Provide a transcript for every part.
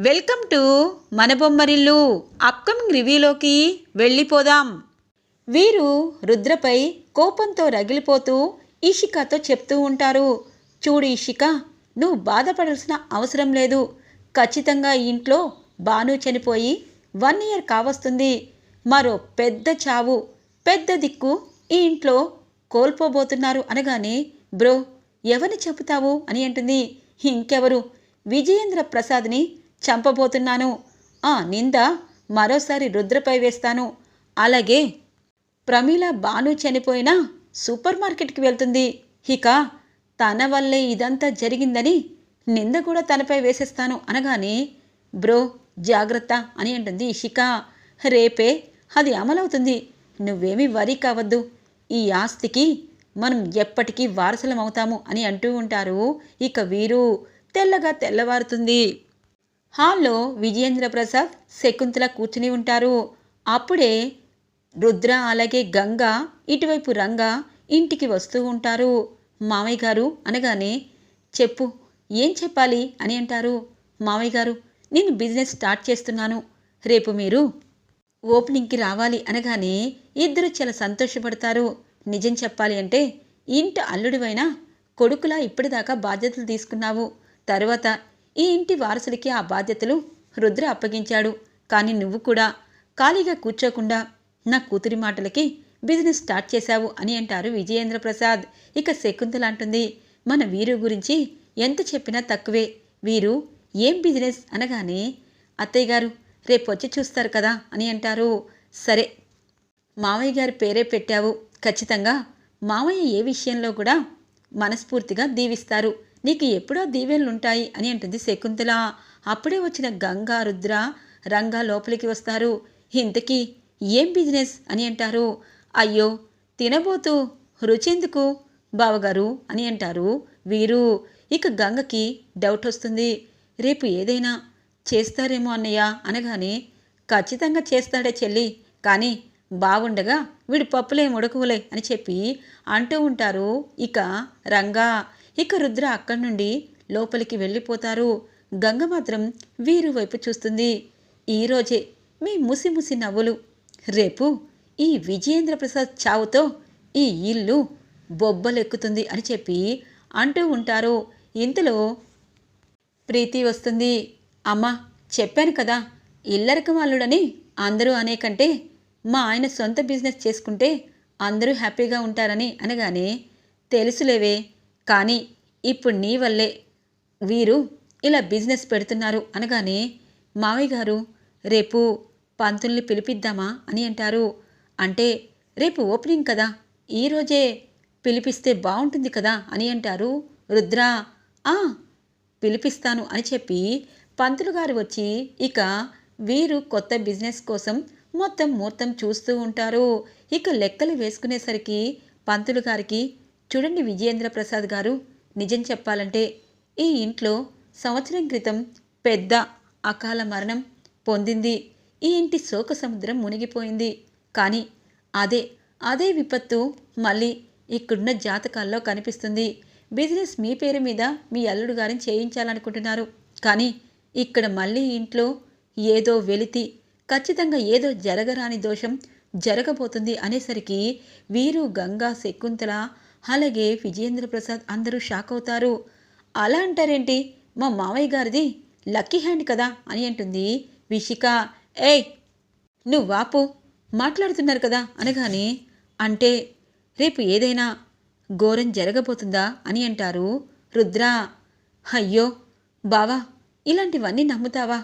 Welcome to మన Bommarillu. Upcoming రివ్యూలోకి వెళ్ళిపోదాం. వీరు రుద్రపై కోపంతో రగిలిపోతూ ఇషికాతో చెప్తూ ఉంటారు, చూడు ఇషిక, నువ్వు బాధపడాల్సిన అవసరం లేదు. ఖచ్చితంగా ఈ ఇంట్లో బాను చనిపోయి 1 ఇయర్ కావస్తుంది. మరో పెద్ద చావు, పెద్ద దిక్కు ఈ ఇంట్లో కోల్పోబోతున్నారు అనగానే, బ్రో ఎవరిని చెబుతావు అని అంటుంది. ఇంకెవరు, విజయేంద్ర ప్రసాద్ని చంపబోతున్నాను. ఆ నింద మరోసారి రుద్రపై వేస్తాను. అలాగే ప్రమీల బాను చనిపోయినా సూపర్ మార్కెట్కి వెళ్తుంది. ఇక తన వల్లే ఇదంతా జరిగిందని నింద కూడా తనపై వేసేస్తాను అనగానే, బ్రో జాగ్రత్త అని అంటుంది ఇషిక. రేపే అది అమలవుతుంది. నువ్వేమీ వరీ కావద్దు. ఈ ఆస్తికి మనం ఎప్పటికీ వారసులం అవుతాము అని అంటూ ఉంటారు. ఇక వీరు తెల్లగా తెల్లవారుతుంది. హాల్లో విజయేంద్ర ప్రసాద్, శకుంతల కూర్చుని ఉంటారు. అప్పుడే రుద్ర అలాగే గంగ ఇటువైపు రంగ ఇంటికి వస్తూ ఉంటారు. మామయ్య గారు అనగానే, చెప్పు, ఏం చెప్పాలి అని అంటారు. మామయ్య గారు, నేను బిజినెస్ స్టార్ట్ చేస్తున్నాను. రేపు మీరు ఓపెనింగ్కి రావాలి అనగానే ఇద్దరు చాలా సంతోషపడతారు. నిజం చెప్పాలి అంటే ఇంటి అల్లుడివైనా కొడుకులా ఇప్పటిదాకా బాధ్యతలు తీసుకున్నావు. తరువాత ఈ ఇంటి వారసుడికి ఆ బాధ్యతలు రుద్ర అప్పగించాడు. కానీ నువ్వు కూడా ఖాళీగా కూర్చోకుండా నా కూతురి మాటలకి బిజినెస్ స్టార్ట్ చేశావు అని అంటారు విజయేంద్ర ప్రసాద్. ఇక శకుంతల అంటుంది, మన వీరు గురించి ఎంత చెప్పినా తక్కువే. వీరు ఏం బిజినెస్ అనగానే, అత్తయ్య గారు రేపు వచ్చి చూస్తారు కదా అని అంటారు. సరే, మామయ్య గారి పేరే పెట్టావు. ఖచ్చితంగా మామయ్య ఏ విషయంలో కూడా మనస్ఫూర్తిగా దీవిస్తారు. నీకు ఎప్పుడో దీవెనలుంటాయి అని అంటుంది శకుంతల. అప్పుడే వచ్చిన గంగా, రుద్ర, రంగా లోపలికి వస్తారు. ఇంతకీ ఏం బిజినెస్ అని అంటారు. అయ్యో తినబోతూ రుచెందుకు బావగారు అని అంటారు వీరు. ఇక గంగకి డౌట్ వస్తుంది. రేపు ఏదైనా చేస్తారేమో అన్నయ్య అనగానే, ఖచ్చితంగా చేస్తాడే చెల్లి, కానీ బాగుండగా వీడు పప్పులే ముడకువలే అని చెప్పి అంటూ ఉంటారు ఇక రంగా. ఇక రుద్ర అక్కడి నుండి లోపలికి వెళ్ళిపోతారు. గంగ మాత్రం వీరు వైపు చూస్తుంది. ఈరోజే మీ ముసి నవ్వులు, రేపు ఈ విజయేంద్ర ప్రసాద్ చావుతో ఈ ఇల్లు బొబ్బలెక్కుతుంది అని చెప్పి అంటూ ఉంటారు. ఇంతలో ప్రీతి వస్తుంది. అమ్మ, చెప్పాను కదా, ఇల్లరికం అల్లుడని అందరూ అనే కంటే మా ఆయన సొంత బిజినెస్ చేసుకుంటే అందరూ హ్యాపీగా ఉంటారని అనగానే, తెలుసులేవే, కానీ ఇప్పుడు నీ వల్లే వీరు ఇలా బిజినెస్ పెడుతున్నారు అనగానే, మావయ్య గారు రేపు పంతుల్ని పిలిపిద్దామా అని అంటారు. అంటే రేపు ఓపెనింగ్ కదా, ఈరోజే పిలిపిస్తే బాగుంటుంది కదా అని అంటారు రుద్ర. పిలిపిస్తాను అని చెప్పి పంతులు గారు వచ్చి ఇక వీరు కొత్త బిజినెస్ కోసం మొత్తం ముహూర్తం చూస్తూ ఉంటారు. ఇక లెక్కలు వేసుకునేసరికి పంతులు గారికి, చూడండి విజయేంద్ర ప్రసాద్ గారు, నిజం చెప్పాలంటే ఈ ఇంట్లో సంవత్సరం క్రితం పెద్ద అకాల మరణం పొందింది. ఈ ఇంటి శోక సముద్రం మునిగిపోయింది. కానీ అదే విపత్తు మళ్ళీ ఇక్కడున్న జాతకాల్లో కనిపిస్తుంది. బిజినెస్ మీ పేరు మీద మీ అల్లుడు గారిని చేయించాలనుకుంటున్నారు. కానీ ఇక్కడ మళ్ళీ ఇంట్లో ఏదో వెలితి, ఖచ్చితంగా ఏదో జరగరాని దోషం జరగబోతుంది అనేసరికి వీరు, గంగా, శకుంతల అలాగే విజయేంద్ర ప్రసాద్ అందరూ షాక్ అవుతారు. అలా అంటారేంటి, మా మావయ్య గారిది లక్కీ హ్యాండ్ కదా అని అంటుంది విషిక. ఏయ్ నువ్వు వాపు, మాట్లాడుతున్నారు కదా అనగానే, అంటే రేపు ఏదైనా ఘోరం జరగబోతుందా అని అంటారు రుద్ర. అయ్యో బావా, ఇలాంటివన్నీ నమ్ముతావా?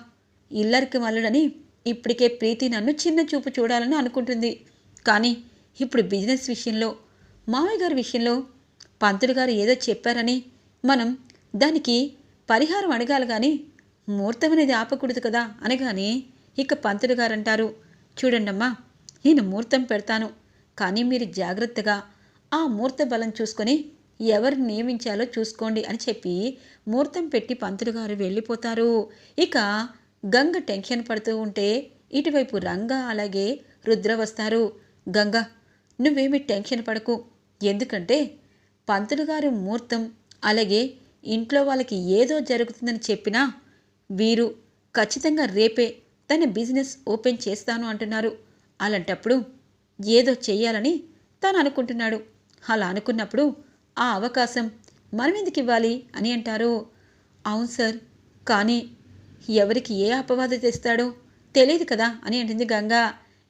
ఇల్లరికి మల్లుడని ఇప్పటికే ప్రీతి నన్ను చిన్న చూపు చూడాలని అనుకుంటుంది. కానీ ఇప్పుడు బిజినెస్ విషయంలో, మావయ్య గారి విషయంలో పంతులు గారు ఏదో చెప్పారని మనం దానికి పరిహారం అడగాలి, కానీ ముహూర్తం అనేది ఆపకూడదు కదా అనగానే, ఇక పంతులు గారు అంటారు, చూడండమ్మా, నేను ముహూర్తం పెడతాను, కానీ మీరు జాగ్రత్తగా ఆ ముహూర్త బలం చూసుకొని ఎవరిని నియమించాలో చూసుకోండి అని చెప్పి ముహూర్తం పెట్టి పంతులు గారు వెళ్ళిపోతారు. ఇక గంగ టెన్షన్ పడుతూ ఉంటే ఇటువైపు రంగా అలాగే రుద్ర వస్తారు. గంగ, నువ్వేమి టెన్షన్ పడకు, ఎందుకంటే పంతులు గారు ముహూర్తం అలాగే ఇంట్లో వాళ్ళకి ఏదో జరుగుతుందని చెప్పినా వీరు ఖచ్చితంగా రేపే తన బిజినెస్ ఓపెన్ చేస్తాను అంటున్నారు. అలాంటప్పుడు ఏదో చెయ్యాలని తను అనుకుంటున్నాడు. అలా అనుకున్నప్పుడు ఆ అవకాశం మనమెందుకు ఇవ్వాలి అని అంటారు. అవును సార్, కానీ ఎవరికి ఏ అపవాదు తెస్తాడో తెలియదు కదా అని అంటుంది గంగా.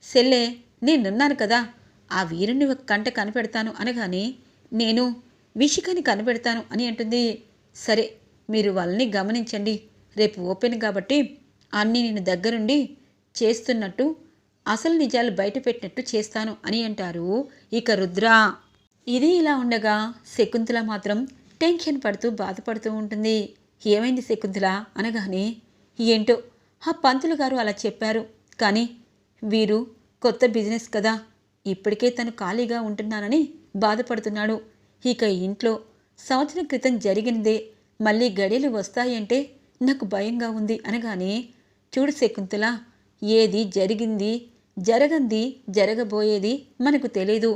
సెల్లే, నేనున్నాను కదా, ఆ వీరుణ్ణి ఒక కంట కనిపెడతాను అనగానే నేను విషికని కనిపెడతాను అని అంటుంది. సరే, మీరు వాళ్ళని గమనించండి, రేపు ఓపెన్ కాబట్టి అన్నీ నేను దగ్గరుండి చేస్తున్నట్టు అసలు నిజాలు బయటపెట్టినట్టు చేస్తాను అని అంటారు ఇక రుద్ర. ఇది ఇలా ఉండగా శకుంతల మాత్రం టెన్షన్ పడుతూ బాధపడుతూ ఉంటుంది. ఏమైంది శకుంతల అనగానే, ఏంటో ఆ పంతులు గారు అలా చెప్పారు, కానీ వీరు కొత్త బిజినెస్ కదా, ఇప్పటికే తను ఖాళీగా ఉంటున్నానని బాధపడుతున్నాడు. ఇక ఇంట్లో సంవత్సరం క్రితం జరిగినదే మళ్ళీ గడియలు వస్తాయంటే నాకు భయంగా ఉంది అనగానే, చూడు శకుంతల, ఏది జరిగింది జరగంది జరగబోయేది మనకు తెలీదు.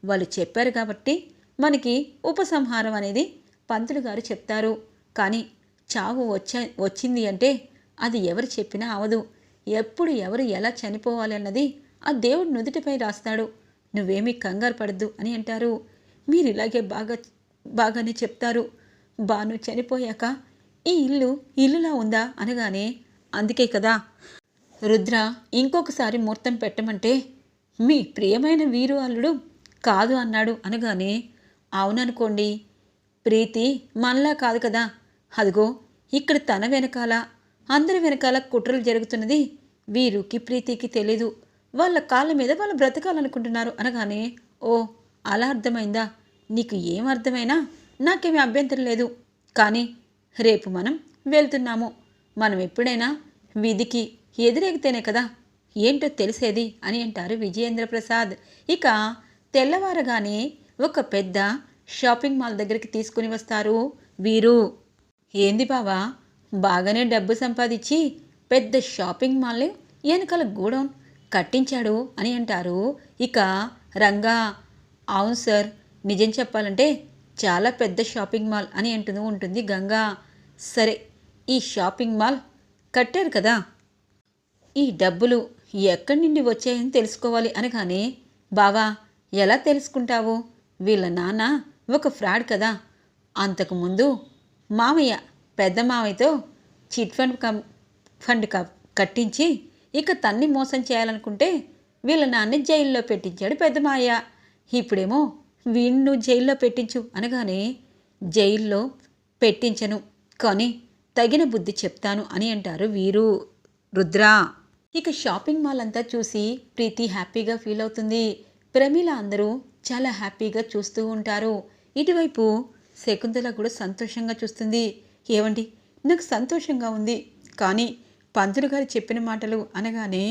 వాళ్ళు చెప్పారు కాబట్టి మనకి ఉపసంహారం అనేది పంతులు గారు చెప్తారు. కానీ చావు వచ్చింది అంటే అది ఎవరు చెప్పినా అవదు. ఎప్పుడు ఎవరు ఎలా చనిపోవాలి అన్నది ఆ దేవుడు నుదుటిపై రాస్తాడు. నువ్వేమీ కంగారు పడద్దు అని అంటారు. మీరు ఇలాగే బాగానే చెప్తారు. బాను చనిపోయాక ఈ ఇల్లు ఇల్లులా ఉందా అనగానే, అందుకే కదా రుద్ర ఇంకొకసారి ముహూర్తం పెట్టమంటే మీ ప్రియమైన వీరు అల్లుడు కాదు అన్నాడు అనగానే, అవుననుకోండి, ప్రీతి మనలా కాదు కదా, అదిగో ఇక్కడ తన వెనకాల అందరి వెనకాల కుట్రలు జరుగుతున్నది వీరుకి ప్రీతికి తెలీదు. వాళ్ళ కాళ్ళ మీద వాళ్ళు బ్రతకాలనుకుంటున్నారు అనగానే, ఓ అలా అర్థమైందా, నీకు ఏం అర్థమైనా నాకేమీ అభ్యంతరం లేదు. కానీ రేపు మనం వెళ్తున్నాము. మనం ఎప్పుడైనా విధికి ఎదురెగితేనే కదా ఏంటో తెలిసేది అని అంటారు విజయేంద్ర ప్రసాద్. ఇక తెల్లవారగానే ఒక పెద్ద షాపింగ్ మాల్ దగ్గరికి తీసుకుని వస్తారు వీరు. ఏంది బావా, బాగానే డబ్బు సంపాదించి పెద్ద షాపింగ్ మాల్ వెనకాల గూడౌన్ కట్టించాడు అని అంటారు ఇక రంగా. అవును సార్, నిజం చెప్పాలంటే చాలా పెద్ద షాపింగ్ మాల్ అని అంటూ ఉంటుంది గంగా. సరే, ఈ షాపింగ్ మాల్ కట్టారు కదా, ఈ డబ్బులు ఎక్కడి నుండి వచ్చాయని తెలుసుకోవాలి అనగానే, బావా ఎలా తెలుసుకుంటావు, వీళ్ళ నాన్న ఒక ఫ్రాడ్ కదా, అంతకుముందు మామయ్య పెద్ద మామయ్యతో చిట్ ఫండ్ కట్టించి ఇక తన్ని మోసం చేయాలనుకుంటే వీళ్ళ నాన్ని జైల్లో పెట్టించాడు పెద్ద మామయ్య. ఇప్పుడేమో వీణ్ణు జైల్లో పెట్టించు అనగానే, జైల్లో పెట్టించను, కానీ తగిన బుద్ధి చెప్తాను అని అంటారు వీరు రుద్ర. ఇక షాపింగ్ మాల్ అంతా చూసి ప్రీతి హ్యాపీగా ఫీల్ అవుతుంది. ప్రమీల అందరూ చాలా హ్యాపీగా చూస్తూ ఉంటారు. ఇటువైపు శకుంతల కూడా సంతోషంగా చూస్తుంది. ఏమండి, నాకు సంతోషంగా ఉంది, కానీ పంతులు గారు చెప్పిన మాటలు అనగానే,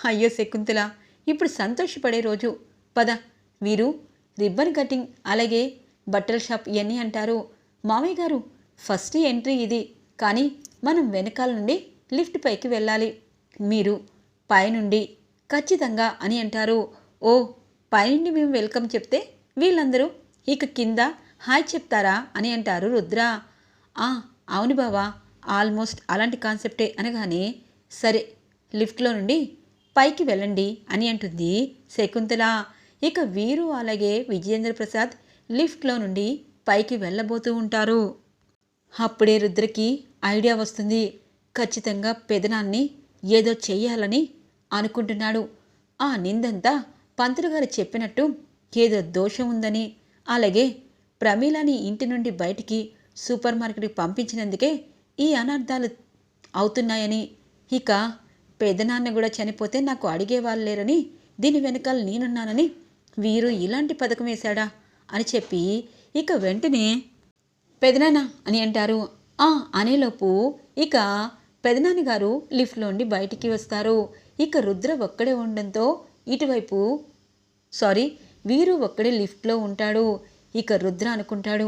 అయ్యో శకుంతల, ఇప్పుడు సంతోషపడే రోజు, పద వీరు రిబ్బన్ కటింగ్ అలాగే బట్టల షాప్ ఇవన్నీ అంటారు. మామయ్య గారు ఫస్ట్ ఎంట్రీ ఇది, కానీ మనం వెనకాల నుండి లిఫ్ట్ పైకి వెళ్ళాలి, మీరు పైనుండి ఖచ్చితంగా అని అంటారు. ఓ, పైనుండి మేము వెల్కమ్ చెప్తే వీళ్ళందరూ ఇక కింద హాయ్ చెప్తారా అని అంటారు రుద్ర. అవును బావా, ఆల్మోస్ట్ అలాంటి కాన్సెప్టే అనగానే, సరే లిఫ్ట్లో నుండి పైకి వెళ్ళండి అని అంటుంది శకుంతల. ఇక వీరు అలాగే విజయేంద్ర ప్రసాద్ లిఫ్ట్లో నుండి పైకి వెళ్ళబోతూ ఉంటారు. అప్పుడే రుద్రకి ఐడియా వస్తుంది. ఖచ్చితంగా పెదనాన్ని ఏదో చెయ్యాలని అనుకుంటున్నాడు. ఆ నిందంతా పంతులు గారు చెప్పినట్టు ఏదో దోషం ఉందని, అలాగే ప్రమీలాని ఇంటి నుండి బయటికి సూపర్ మార్కెట్కి పంపించినందుకే ఈ అనర్థాలు అవుతున్నాయని, ఇక పెదనాన్న కూడా చనిపోతే నాకు అడిగేవాళ్ళు లేరని దీని వెనకాల నేనున్నానని వీరు ఇలాంటి పథకం వేశాడా అని చెప్పి ఇక వెంటనే పెదనాన్న అని అంటారు. అనేలోపు ఇక పెదనాన్నగారు లిఫ్ట్లో నుండి బయటికి వస్తారు. ఇక రుద్ర ఒక్కడే ఉండడంతో ఇటువైపు వీరు ఒక్కడే లిఫ్ట్లో ఉంటాడు. ఇక రుద్ర అనుకుంటాడు,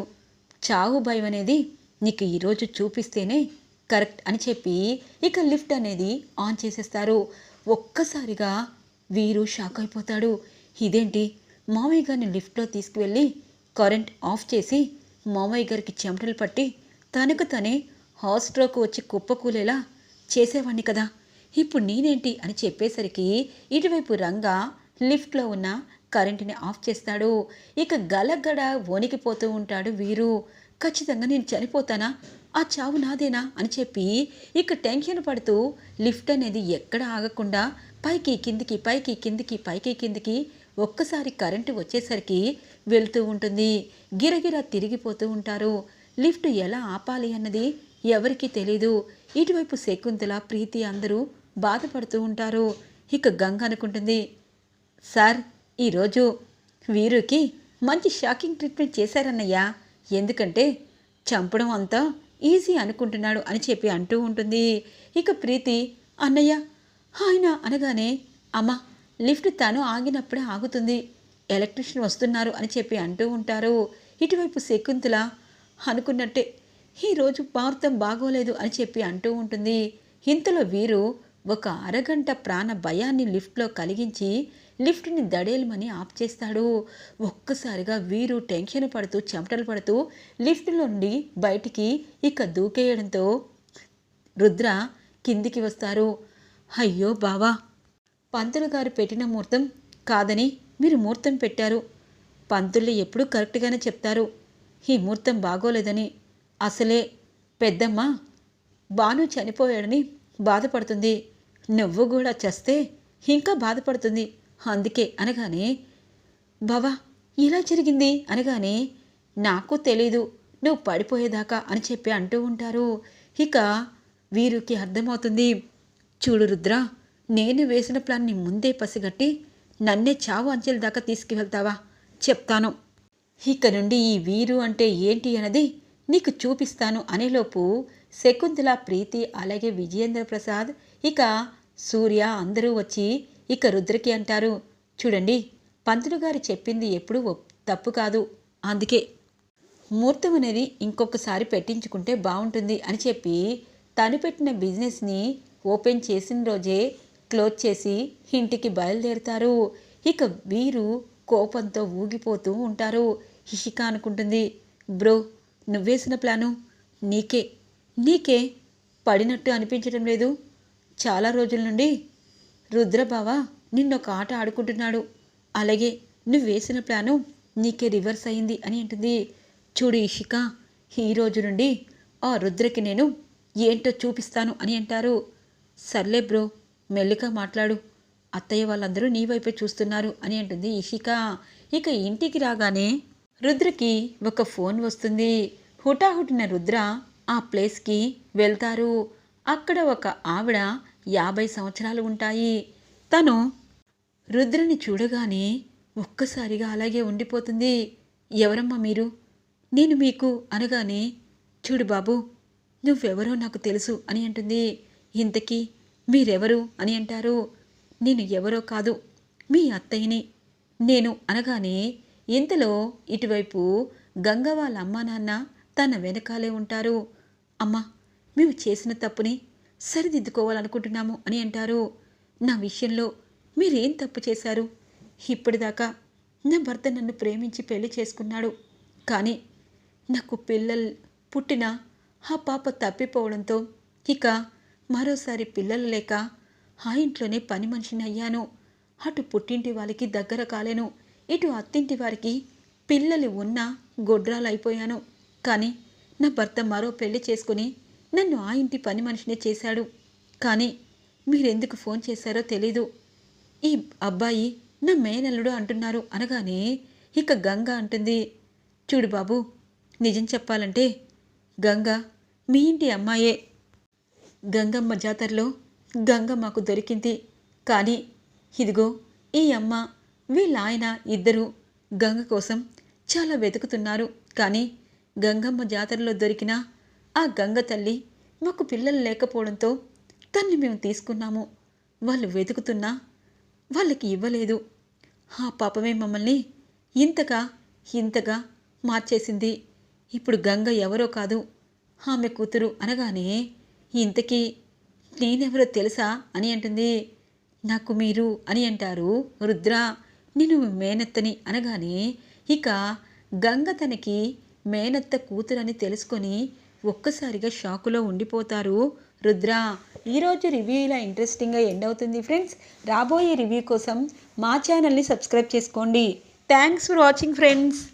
చావు భయం అనేది నీకు ఈరోజు చూపిస్తేనే కరెక్ట్ అని చెప్పి ఇక లిఫ్ట్ అనేది ఆన్ చేసేస్తారు. ఒక్కసారిగా వీరు షాక్ అయిపోతాడు. ఇదేంటి, మామయ్య గారిని లిఫ్ట్లో తీసుకువెళ్ళి కరెంట్ ఆఫ్ చేసి మామయ్య గారికి చెమటలు పట్టి తనకు తనే హార్ట్ స్ట్రోక్ వచ్చి కుప్పకూలేలా చేసేవాణ్ణి కదా, ఇప్పుడు నేనేంటి అని చెప్పేసరికి ఇటువైపు రంగా లిఫ్ట్లో ఉన్న కరెంటుని ఆఫ్ చేస్తాడు. ఇక గలగడ వణికిపోతూ ఉంటాడు వీరు. ఖచ్చితంగా నేను చనిపోతానా, ఆ చావు నాదేనా అని చెప్పి ఇక టెన్షన్ పడుతూ లిఫ్ట్ అనేది ఎక్కడ ఆగకుండా పైకి కిందికి పైకి కిందికి పైకి కిందికి ఒక్కసారి కరెంటు వచ్చేసరికి వెళ్తూ ఉంటుంది. గిరగిర తిరిగిపోతూ ఉంటారు. లిఫ్ట్ ఎలా ఆపాలి అన్నది ఎవరికీ తెలీదు. ఇటువైపు శకుంతల, ప్రీతి అందరూ బాధపడుతూ ఉంటారు. ఇక గంగ అనుకుంటుంది, సార్ ఈరోజు వీరుకి మంచి షాకింగ్ ట్రీట్మెంట్ చేశారన్నయ్యా, ఎందుకంటే చంపడం అంతా ఈజీ అనుకుంటున్నాడు అని చెప్పి అంటూ ఉంటుంది. ఇక ప్రీతి, అన్నయ్య ఆయన అనగానే, అమ్మ లిఫ్ట్ తను ఆగినప్పుడే ఆగుతుంది, ఎలక్ట్రీషియన్ వస్తున్నారు అని చెప్పి అంటూ ఉంటారు. ఇటువైపు శకుంతల అనుకున్నట్టే ఈరోజు ముహూర్తం బాగోలేదు అని చెప్పి అంటూ ఉంటుంది. ఇంతలో వీరు ఒక అరగంట ప్రాణ భయాన్ని లిఫ్ట్లో కలిగించి లిఫ్ట్ని దడేలమని ఆఫ్ చేస్తాడు. ఒక్కసారిగా వీరు టెన్షన్ పడుతూ చెమటలు పడుతూ లిఫ్ట్లో నుండి బయటికి ఇక దూకేయడంతో రుద్ర కిందికి వస్తారు. అయ్యో బావా, పంతులు గారు పెట్టిన ముహూర్తం కాదని మీరు ముహూర్తం పెట్టారు. పంతుళ్ళు ఎప్పుడూ కరెక్ట్గానే చెప్తారు, ఈ ముహూర్తం బాగోలేదని. అసలే పెద్దమ్మ బాను చనిపోయాడని బాధపడుతుంది, నువ్వు కూడా చస్తే ఇంకా బాధపడుతుంది, అందుకే అనగానే, బావా ఇలా జరిగింది అనగానే, నాకు తెలీదు నువ్వు పడిపోయేదాకా అని చెప్పి అంటూ ఉంటారు. ఇక వీరికి అర్థమవుతుంది, చూడు రుద్ర, నేను వేసిన ప్లాన్ని ముందే పసిగట్టి నన్నే చావు అంచెల దాకా తీసుకువెళ్తావా, చెప్తాను. ఇక నుండి ఈ వీరు అంటే ఏంటి అన్నది నీకు చూపిస్తాను అనేలోపు శకుంతల, ప్రీతి అలాగే విజయేంద్ర ప్రసాద్ ఇక సూర్య అందరూ వచ్చి ఇక రుద్రకి అంటారు, చూడండి పంతులు గారు చెప్పింది ఎప్పుడూ తప్పు కాదు, అందుకే ముహూర్తం అనేది ఇంకొకసారి పెట్టించుకుంటే బాగుంటుంది అని చెప్పి తను పెట్టిన బిజినెస్ని ఓపెన్ చేసిన రోజే క్లోజ్ చేసి ఇంటికి బయలుదేరుతారు. ఇక వీరు కోపంతో ఊగిపోతూ ఉంటారు. ఇషిక అనుకుంటుంది, బ్రో నువ్వేసిన ప్లాను నీకే పడినట్టు అనిపించడం లేదు. చాలా రోజుల నుండి రుద్రబావ నిన్నొక ఆట ఆడుకుంటున్నాడు, అలాగే నువ్వేసిన ప్లాను నీకే రివర్స్ అయింది అని అంటుంది. చూడు ఇషిక, ఈ రోజు నుండి ఆ రుద్రకి నేను ఏంటో చూపిస్తాను అని అంటారు. సర్లే బ్రో, మెల్లిగా మాట్లాడు, అత్తయ్య వాళ్ళందరూ నీ వైపే చూస్తున్నారు అని అంటుంది ఇషిక. ఇక ఇంటికి రాగానే రుద్రకి ఒక ఫోన్ వస్తుంది. హుటాహుటిన రుద్ర ఆ ప్లేస్కి వెళ్తారు. అక్కడ ఒక ఆవిడ 50 సంవత్సరాలు ఉంటాయి. తను రుద్రని చూడగానే ఒక్కసారిగా అలాగే ఉండిపోతుంది. ఎవరమ్మా మీరు, నేను మీకు అనగానే, చూడు బాబు నువ్వెవరో నాకు తెలుసు అని అంటుంది. ఇంతకీ మీరెవరు అని అంటారు. నేను ఎవరో కాదు, మీ అత్తయ్యని నేను అనగానే, ఇంతలో ఇటువైపు గంగ వాళ్ళ అమ్మా నాన్న తన వెనకాలే ఉంటారు. అమ్మ మేము చేసిన తప్పుని సరిదిద్దుకోవాలనుకుంటున్నాము అని అంటారు. నా విషయంలో మీరేం తప్పు చేశారు? ఇప్పటిదాకా నా భర్త నన్ను ప్రేమించి పెళ్లి చేసుకున్నాడు, కానీ నాకు పిల్లలు పుట్టిన ఆ పాప తప్పిపోవడంతో ఇక మరోసారి పిల్లలు లేక ఆ ఇంట్లోనే పని మనిషిని అయ్యాను. అటు పుట్టింటి వాళ్ళకి దగ్గర కాలేను, ఇటు అత్తింటి వారికి పిల్లలు ఉన్నా గొడ్రాలైపోయాను. కానీ నా భర్త మరో పెళ్లి చేసుకుని నన్ను ఆ ఇంటి పని మనిషినే చేశాడు. కానీ మీరెందుకు ఫోన్ చేశారో తెలీదు. ఈ అబ్బాయి నా మేనల్లుడు అంటున్నారు అనగానే ఇక గంగ అంటుంది, చూడు బాబు నిజం చెప్పాలంటే గంగ మీ ఇంటి అమ్మాయే. గంగమ్మ జాతరలో గంగ మాకు దొరికింది, కానీ ఇదిగో ఈ అమ్మ వీళ్ళ ఆయన ఇద్దరూ గంగ కోసం చాలా వెతుకుతున్నారు. కానీ గంగమ్మ జాతరలో దొరికిన ఆ గంగ తల్లి మాకు పిల్లలు లేకపోవడంతో తన్ని మేము తీసుకున్నాము. వాళ్ళు వెతుకుతున్నా వాళ్ళకి ఇవ్వలేదు. ఆ పాపమే మమ్మల్ని ఇంతగా మార్చేసింది. ఇప్పుడు గంగ ఎవరో కాదు, ఆమె కూతురు అనగానే, ఇంతకీ నేనెవరో తెలుసా అని అంటుంది. నాకు మీరు అని అంటారు రుద్ర. నేను మేనత్తని అనగానే ఇక గంగ తనకి మేనత్త కూతురని తెలుసుకొని ఒక్కసారిగా షాకులో ఉండిపోతారు రుద్ర. ఈరోజు రివ్యూ ఇలా ఇంట్రెస్టింగ్గా ఎండ్ అవుతుంది ఫ్రెండ్స్. రాబోయే రివ్యూ కోసం మా ఛానల్ని సబ్స్క్రైబ్ చేసుకోండి. Thanks for watching friends.